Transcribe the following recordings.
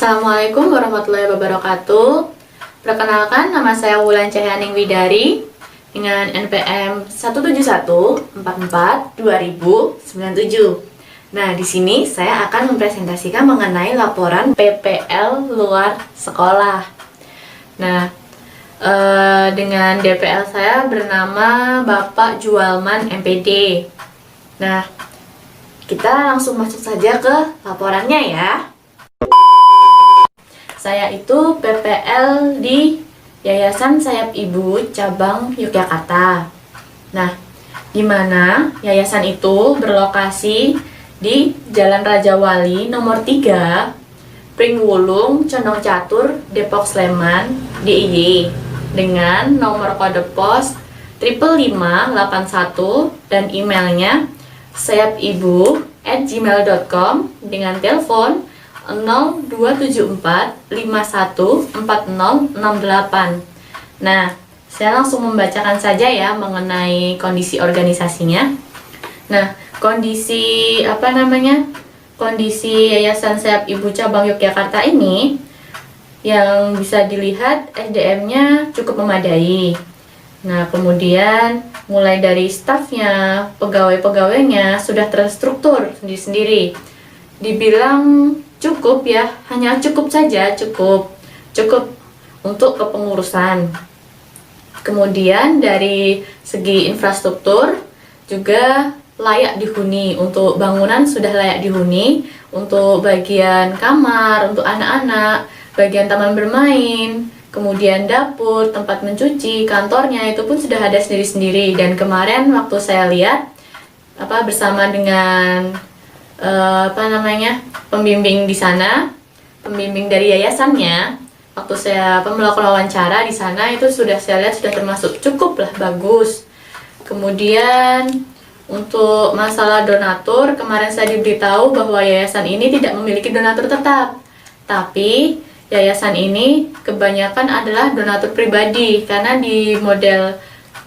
Assalamualaikum warahmatullahi wabarakatuh. Perkenalkan, nama saya Wulan Cahyaning Widari dengan NPM 17144-2097. Nah, di sini saya akan mempresentasikan mengenai laporan PPL luar sekolah. Nah, dengan DPL saya bernama Bapak Jualman MPD. Nah, kita langsung masuk saja ke laporannya ya. Saya itu PPL di Yayasan Sayap Ibu Cabang Yogyakarta. Nah, di mana yayasan itu berlokasi di Jalan Raja Wali nomor 3, Pringwulung, Condong Catur, Depok, Sleman, DIY, dengan nomor kode pos 55581 dan emailnya sayapibu@gmail.com dengan telepon 0274514068. Nah, saya langsung membacakan saja ya mengenai kondisi organisasinya. Nah, kondisi Yayasan Sayap Ibu Cabang Yogyakarta ini yang bisa dilihat SDM-nya cukup memadai. Nah, kemudian mulai dari stafnya, pegawai-pegawainya sudah terstruktur sendiri-sendiri. Dibilang cukup ya, hanya cukup saja, cukup untuk kepengurusan. Kemudian dari segi infrastruktur juga layak dihuni, untuk bangunan sudah layak dihuni, untuk bagian kamar, untuk anak-anak, bagian taman bermain, kemudian dapur, tempat mencuci, kantornya itu pun sudah ada sendiri-sendiri. Dan kemarin waktu saya lihat bersama dengan pembimbing di sana, pembimbing dari yayasannya, waktu saya melakukan wawancara di sana itu sudah saya lihat sudah termasuk cukup lah bagus. Kemudian untuk masalah donatur, kemarin saya diberitahu bahwa yayasan ini tidak memiliki donatur tetap, tapi yayasan ini kebanyakan adalah donatur pribadi, karena di model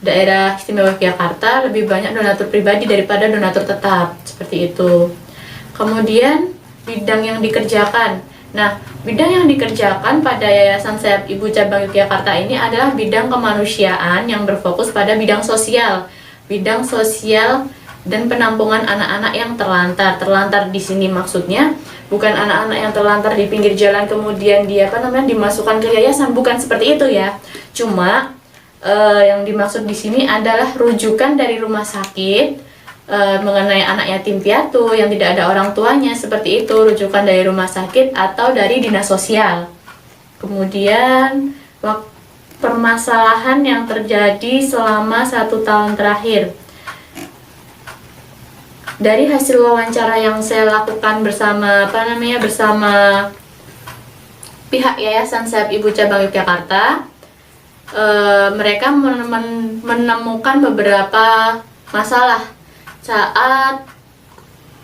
daerah istimewa Yogyakarta lebih banyak donatur pribadi daripada donatur tetap, seperti itu. Kemudian bidang yang dikerjakan. Nah, bidang yang dikerjakan pada Yayasan Sayap Ibu Cabang Yogyakarta ini adalah bidang kemanusiaan yang berfokus pada bidang sosial dan penampungan anak-anak yang terlantar. Terlantar di sini maksudnya bukan anak-anak yang terlantar di pinggir jalan kemudian dia dimasukkan ke yayasan, bukan seperti itu ya. Cuma yang dimaksud di sini adalah rujukan dari rumah sakit. Mengenai anak yatim piatu yang tidak ada orang tuanya, seperti itu, rujukan dari rumah sakit atau dari dinas sosial. Kemudian permasalahan yang terjadi selama 1 tahun terakhir. Dari hasil wawancara yang saya lakukan bersama pihak Yayasan Sayap Ibu Cabang Yogyakarta, mereka menemukan beberapa masalah saat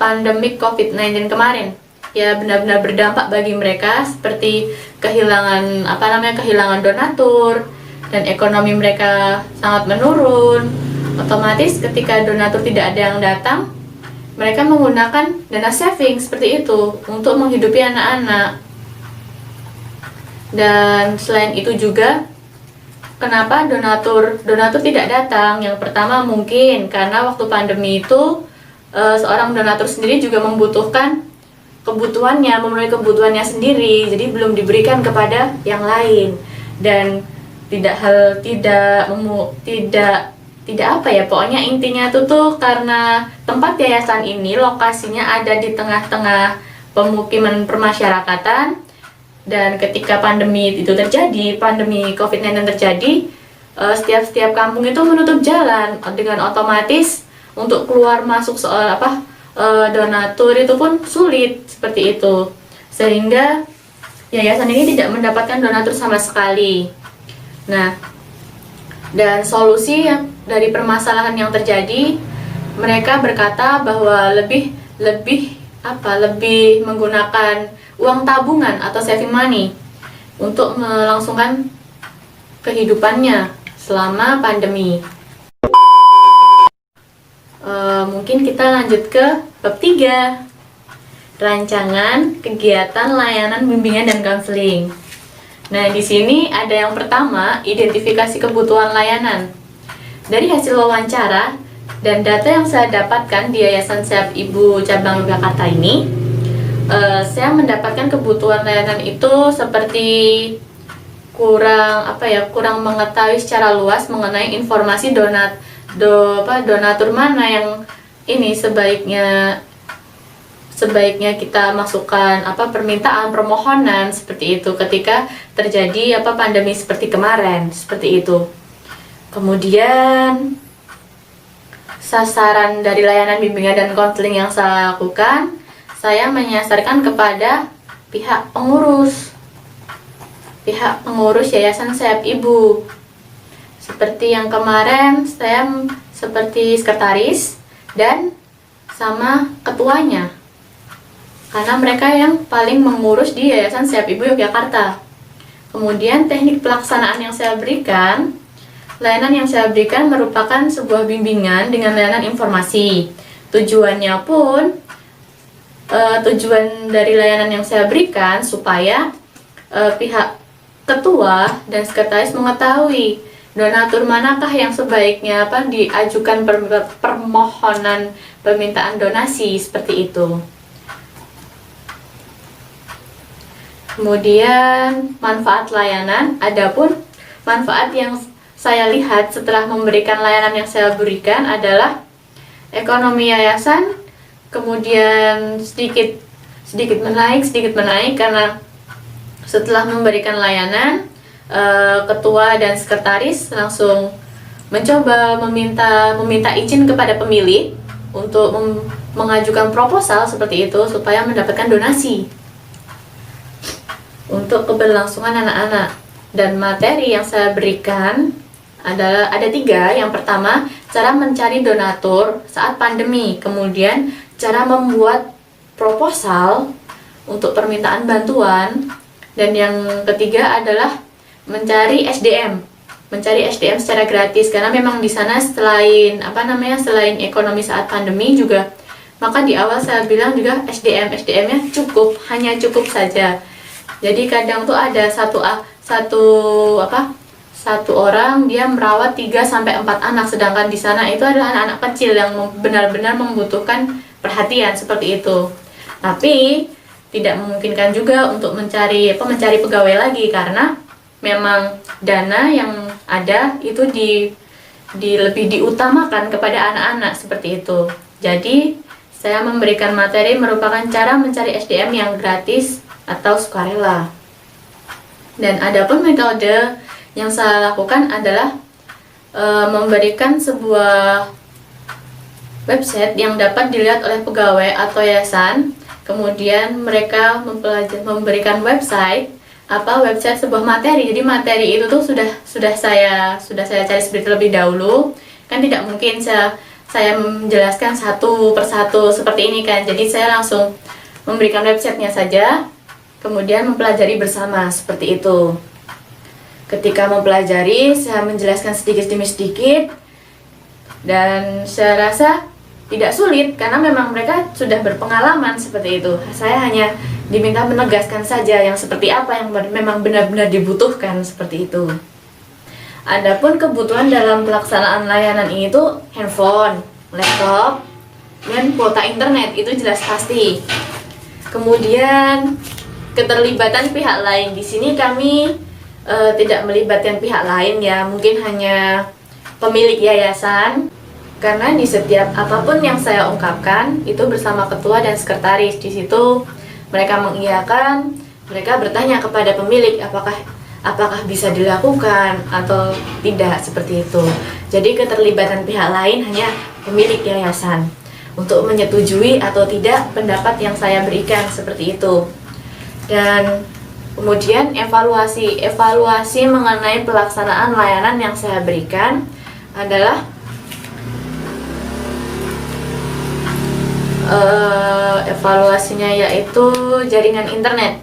pandemi COVID-19 kemarin. Ya, benar-benar berdampak bagi mereka, seperti kehilangan donatur, dan ekonomi mereka sangat menurun. Otomatis ketika donatur tidak ada yang datang, mereka menggunakan dana saving seperti itu untuk menghidupi anak-anak. Dan selain itu juga, kenapa donatur tidak datang? Yang pertama mungkin karena waktu pandemi itu seorang donatur sendiri juga membutuhkan memenuhi kebutuhannya sendiri, jadi belum diberikan kepada yang lain. Dan pokoknya intinya tuh karena tempat yayasan ini lokasinya ada di tengah-tengah pemukiman permasyarakatan. Dan ketika pandemi COVID-19 terjadi, setiap kampung itu menutup jalan, dengan otomatis untuk keluar masuk donatur itu pun sulit, seperti itu. Sehingga yayasan ini tidak mendapatkan donatur sama sekali. Nah, dan solusi dari permasalahan yang terjadi, mereka berkata bahwa lebih menggunakan uang tabungan atau saving money untuk melangsungkan kehidupannya selama pandemi. Mungkin kita lanjut ke bab 3. rancangan kegiatan layanan bimbingan dan konseling. Nah, di sini ada yang pertama, identifikasi kebutuhan layanan. Dari hasil wawancara dan data yang saya dapatkan di Yayasan Sehat Ibu Cabang Yogyakarta ini, saya mendapatkan kebutuhan layanan itu seperti kurang mengetahui secara luas mengenai informasi donatur mana yang ini sebaiknya kita masukkan permintaan permohonan seperti itu ketika terjadi pandemi seperti kemarin, seperti itu. Kemudian sasaran dari layanan bimbingan dan konseling yang saya lakukan, saya menyasarkan kepada pihak pengurus Yayasan Sehat Ibu. Seperti yang kemarin, saya seperti sekretaris dan sama ketuanya, karena mereka yang paling mengurus di Yayasan Sehat Ibu Yogyakarta. Kemudian teknik pelaksanaan yang saya berikan, layanan yang saya berikan merupakan sebuah bimbingan dengan layanan informasi. Tujuannya pun, tujuan dari layanan yang saya berikan supaya pihak ketua dan sekretaris mengetahui donatur manakah yang sebaiknya diajukan permohonan permintaan donasi seperti itu. Kemudian manfaat layanan, adapun manfaat yang saya lihat setelah memberikan layanan yang saya berikan adalah ekonomi yayasan kemudian sedikit menaik karena setelah memberikan layanan, ketua dan sekretaris langsung mencoba meminta izin kepada pemilik untuk mengajukan proposal seperti itu supaya mendapatkan donasi untuk keberlangsungan anak-anak. Dan materi yang saya berikan ada 3. Yang pertama, cara mencari donatur saat pandemi. Kemudian cara membuat proposal untuk permintaan bantuan. Dan yang ketiga adalah mencari SDM secara gratis, karena memang di sana selain ekonomi saat pandemi juga, maka di awal saya bilang juga SDM-nya hanya cukup saja. Jadi kadang tuh ada satu orang dia merawat 3-4 anak, sedangkan di sana itu adalah anak-anak kecil yang benar-benar membutuhkan perhatian seperti itu. Tapi tidak memungkinkan juga untuk mencari pegawai lagi, karena memang dana yang ada itu lebih diutamakan kepada anak-anak seperti itu. Jadi saya memberikan materi merupakan cara mencari SDM yang gratis atau sukarela. Dan adapun metode yang saya lakukan adalah memberikan sebuah website yang dapat dilihat oleh pegawai atau yayasan. Kemudian mereka memberikan website sebuah materi. Jadi materi itu tuh sudah saya cari seperti lebih dahulu. Kan tidak mungkin saya menjelaskan satu persatu seperti ini kan. Jadi saya langsung memberikan websitenya saja, kemudian mempelajari bersama seperti itu. Ketika mempelajari, saya menjelaskan sedikit demi sedikit, dan saya rasa tidak sulit karena memang mereka sudah berpengalaman seperti itu. Saya hanya diminta menegaskan saja yang seperti apa yang memang benar-benar dibutuhkan seperti itu. Adapun kebutuhan dalam pelaksanaan layanan ini tuh handphone, laptop, dan kuota internet, itu jelas pasti. Kemudian keterlibatan pihak lain, di sini kami tidak melibatkan pihak lain ya, mungkin hanya pemilik yayasan. Karena di setiap apapun yang saya ungkapkan itu bersama ketua dan sekretaris. Di situ mereka mengiyakan, mereka bertanya kepada pemilik apakah bisa dilakukan atau tidak seperti itu. Jadi keterlibatan pihak lain hanya pemilik yayasan untuk menyetujui atau tidak pendapat yang saya berikan seperti itu. Dan kemudian evaluasi mengenai pelaksanaan layanan yang saya berikan adalah evaluasinya yaitu jaringan internet,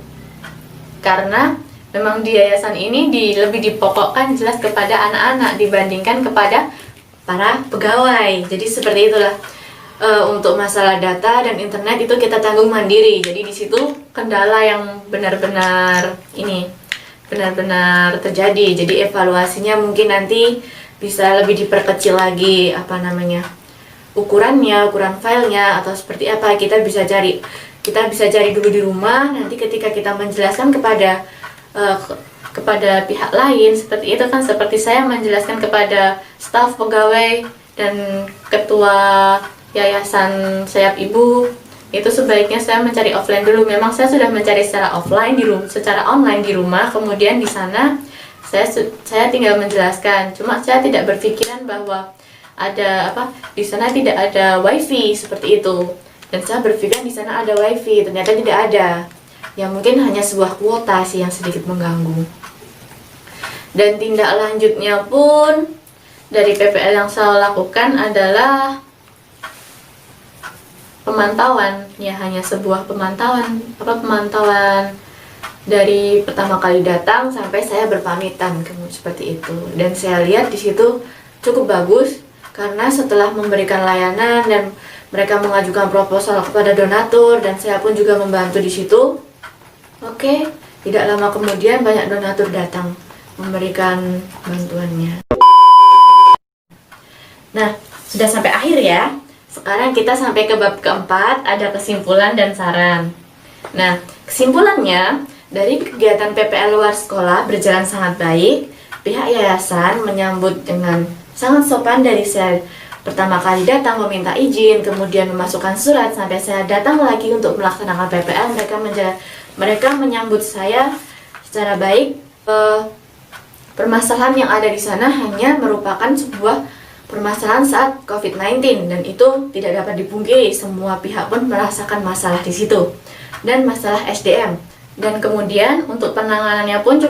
karena memang di yayasan ini lebih dipokokkan jelas kepada anak-anak dibandingkan kepada para pegawai. Jadi seperti itulah untuk masalah data dan internet itu kita tanggung mandiri. Jadi di situ kendala yang benar-benar benar-benar terjadi. Jadi evaluasinya mungkin nanti bisa lebih diperkecil lagi ukurannya, ukuran filenya atau seperti apa kita bisa cari dulu di rumah. Nanti ketika kita menjelaskan kepada pihak lain seperti itu kan, seperti saya menjelaskan kepada staf pegawai dan ketua yayasan Sayap Ibu, itu sebaiknya saya mencari offline dulu. Memang saya sudah mencari secara offline secara online di rumah, kemudian di sana saya tinggal menjelaskan. Cuma saya tidak berpikiran bahwa di sana tidak ada wifi seperti itu. Dan saya berpikir di sana ada wifi, ternyata tidak ada. Ya mungkin hanya sebuah kuota sih yang sedikit mengganggu. Dan tindak lanjutnya pun dari PPL yang saya lakukan adalah pemantauan, ya hanya sebuah pemantauan dari pertama kali datang sampai saya berpamitan, seperti itu. Dan saya lihat di situ cukup bagus karena setelah memberikan layanan dan mereka mengajukan proposal kepada donatur dan saya pun juga membantu di situ. Oke, tidak lama kemudian banyak donatur datang memberikan bantuannya. Nah, sudah sampai akhir ya. Sekarang kita sampai ke bab keempat, ada kesimpulan dan saran. Nah, kesimpulannya, dari kegiatan PPL luar sekolah berjalan sangat baik. Pihak yayasan menyambut dengan sangat sopan dari saya pertama kali datang meminta izin, kemudian memasukkan surat, sampai saya datang lagi untuk melaksanakan PPL. Mereka menyambut saya secara baik. Permasalahan yang ada di sana hanya merupakan sebuah permasalahan saat COVID-19 dan itu tidak dapat dipungkiri, semua pihak pun merasakan masalah di situ dan masalah SDM. Dan kemudian untuk penanganannya pun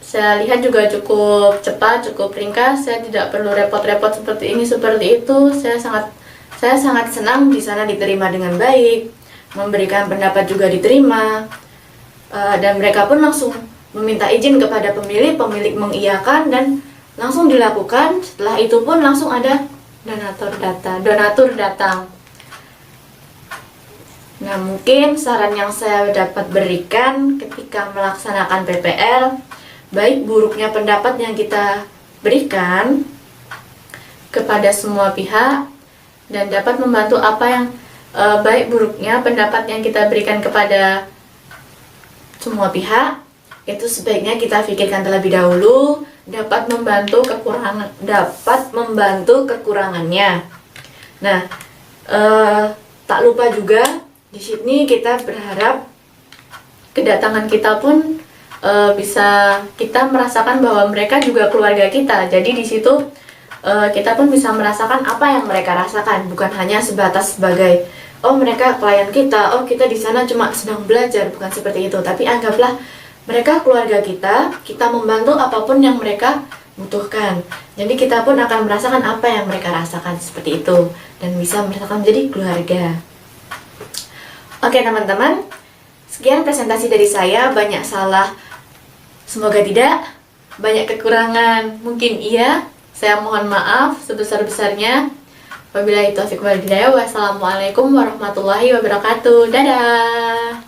saya lihat juga cukup cepat, cukup ringkas. Saya tidak perlu repot-repot seperti ini seperti itu. Saya sangat senang di sana diterima dengan baik, memberikan pendapat juga diterima, dan mereka pun langsung meminta izin kepada pemilik mengiyakan dan langsung dilakukan. Setelah itu pun langsung ada donatur datang. Nah, mungkin saran yang saya dapat berikan ketika melaksanakan PPL, baik buruknya pendapat yang kita berikan kepada semua pihak dan dapat membantu baik buruknya pendapat yang kita berikan kepada semua pihak, itu sebaiknya kita pikirkan terlebih dahulu, dapat membantu kekurangannya. Nah, tak lupa juga di sini kita berharap kedatangan kita pun bisa kita merasakan bahwa mereka juga keluarga kita. Jadi di situ kita pun bisa merasakan apa yang mereka rasakan, bukan hanya sebatas sebagai mereka klien kita, kita di sana cuma sedang belajar, bukan seperti itu. Tapi anggaplah mereka keluarga kita membantu apapun yang mereka butuhkan. Jadi kita pun akan merasakan apa yang mereka rasakan seperti itu dan bisa merasakan menjadi keluarga. Oke teman-teman, sekian presentasi dari saya. Banyak salah, semoga tidak. Banyak kekurangan, mungkin iya. Saya mohon maaf sebesar-besarnya. Wabillahi taufiq wal hidayah. Wassalamualaikum warahmatullahi wabarakatuh. Dadah.